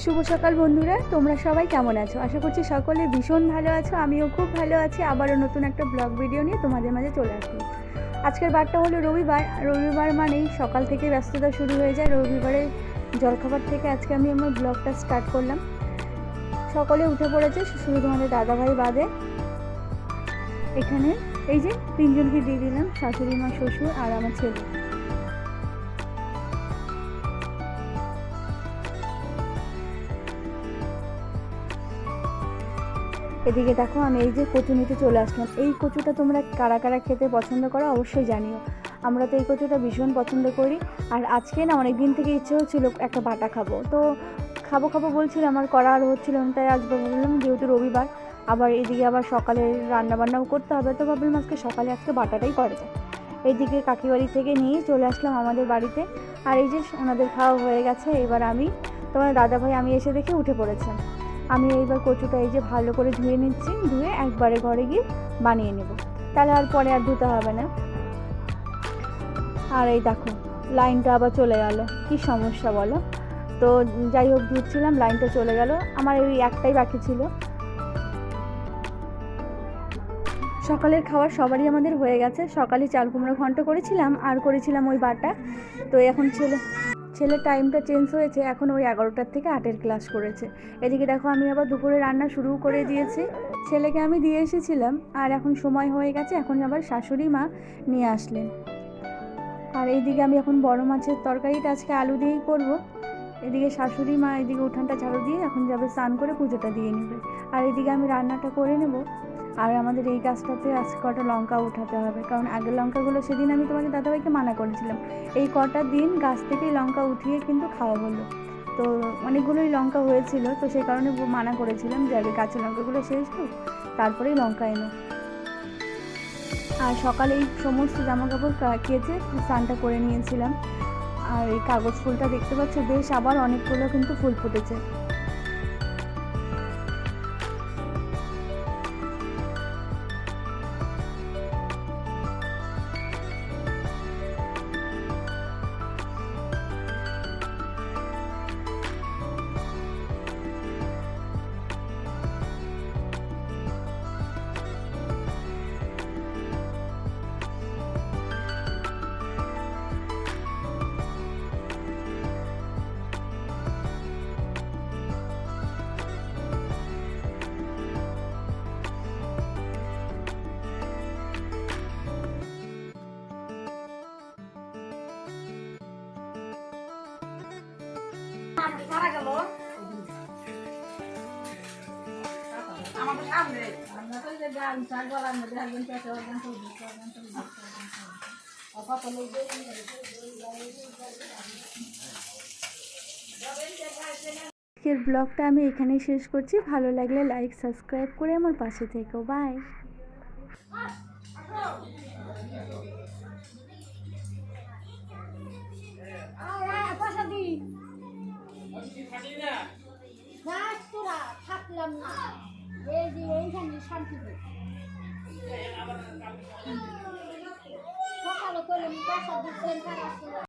শুভ সকাল বন্ধুরা, তোমরা সবাই কেমন আছো? আশা করছি সকলে ভীষণ ভালো আছো। আমিও খুব ভালো আছি। আবারও নতুন একটা ব্লগ ভিডিও নিয়ে তোমাদের মাঝে চলে আসলাম। আজকের বারটা হলো রবিবার। রবিবার মানেই সকাল থেকে ব্যস্ততা শুরু হয়ে যায়। রবিবারের জলখাবার থেকে আজকে আমি আমার ব্লগটা স্টার্ট করলাম। সকলে উঠে পড়েছে, শুধু তোমাদের দাদাভাই বাদে। এখানে এই যে তিনজনকে দিয়ে দিলাম, শাশুড়ি মা, শ্বশুর আর আমার ছেলে। এদিকে দেখো, আমি এই যে কচু নিতে চলে আসলাম। এই কচুটা তোমরা কারা কারা খেতে পছন্দ করো অবশ্যই জানিও। আমরা তো এই কচুটা ভীষণ পছন্দ করি। আর আজকে না অনেক দিন থেকে ইচ্ছে হচ্ছিল একটা বাটা খাবো, তো খাবো বলছিলাম, আমার করা আর হচ্ছিল না। তাই আজ ভাবলাম যেহেতু রবিবার, আবার এদিকে আবার সকালে রান্নাবান্নাও করতে হবে, তো ভাবলাম আজকে বাটাটাই করা যায়। এইদিকে কাকিবাড়ি থেকে নিয়ে চলে আসলাম আমাদের বাড়িতে। আর এই যে ওনাদের খাওয়া হয়ে গেছে। এবার আমি, তোমার দাদাভাই, আমি এসে দেখে উঠে পড়েছিলাম। আমি এইবার কচুটা এই যে ভালো করে ধুয়ে নিচ্ছি, ধুয়ে একবারে ঘরে গিয়ে বানিয়ে নেব, তাহলে আর পরে আর ধুতে হবে না। আর এই দেখো, লাইনটা আবার চলে গেল, কি সমস্যা বলো তো। যাই হোক, ধুচ্ছিলাম, লাইনটা চলে গেল। আমার ওই একটাই বাকি ছিল। সকালের খাবার সবারই আমাদের হয়ে গেছে। সকালে চাল কুমড়ো ঘন্ট করেছিলাম, আর করেছিলাম ওই বাটা। তো এখন ছেলের টাইমটা চেঞ্জ হয়েছে, এখন ওই 11টার থেকে 8-এর ক্লাস করেছে। এদিকে দেখো, আমি আবার দুপুরে রান্না শুরু করে দিয়েছি। ছেলেকে আমি দিয়ে এসেছিলাম, আর এখন সময় হয়ে গেছে, এখন আবার শাশুড়ি মা নিয়ে আসলেন। আর এইদিকে আমি এখন বড় মাছের তরকারিটা আজকে আলু দিয়েই করব। এদিকে শাশুড়ি মা এদিকে উঠানটা ঝাড়ু দিয়ে এখন যাবে স্নান করে পুজোটা দিয়ে নেবে। আর এদিকে আমি রান্নাটা করে নেব। আর আমাদের এই গাছটাতে আজকে কটা লঙ্কা উঠাতে হবে, কারণ আগের লঙ্কাগুলো সেদিন আমি তোমাকে দাদাভাইকে মানা করেছিলাম। এই কটা দিন গাছ থেকেই লঙ্কা উঠিয়ে কিন্তু খাওয়া হলো। তো অনেকগুলোই লঙ্কা হয়েছিল, তো সেই কারণে মানা করেছিলাম যে আগে গাছের লঙ্কাগুলো শেষ হোক, তারপরেই লঙ্কা এনো। আর সকালে এই সমস্ত জামাকাপড় কেচে স্নানটা করে নিয়েছিলাম। আর এই কাগজ ফুলটা দেখতে পাচ্ছ, বেশ আবার অনেকগুলো কিন্তু ফুল ফুটেছে। আজকের ব্লগটা আমি এখানেই শেষ করছি। ভালো লাগলে লাইক, সাবস্ক্রাইব করে আমার পাশে থেকো। বাই। থাকলাম না, এই যে এইখানে শান্তি সকালে করে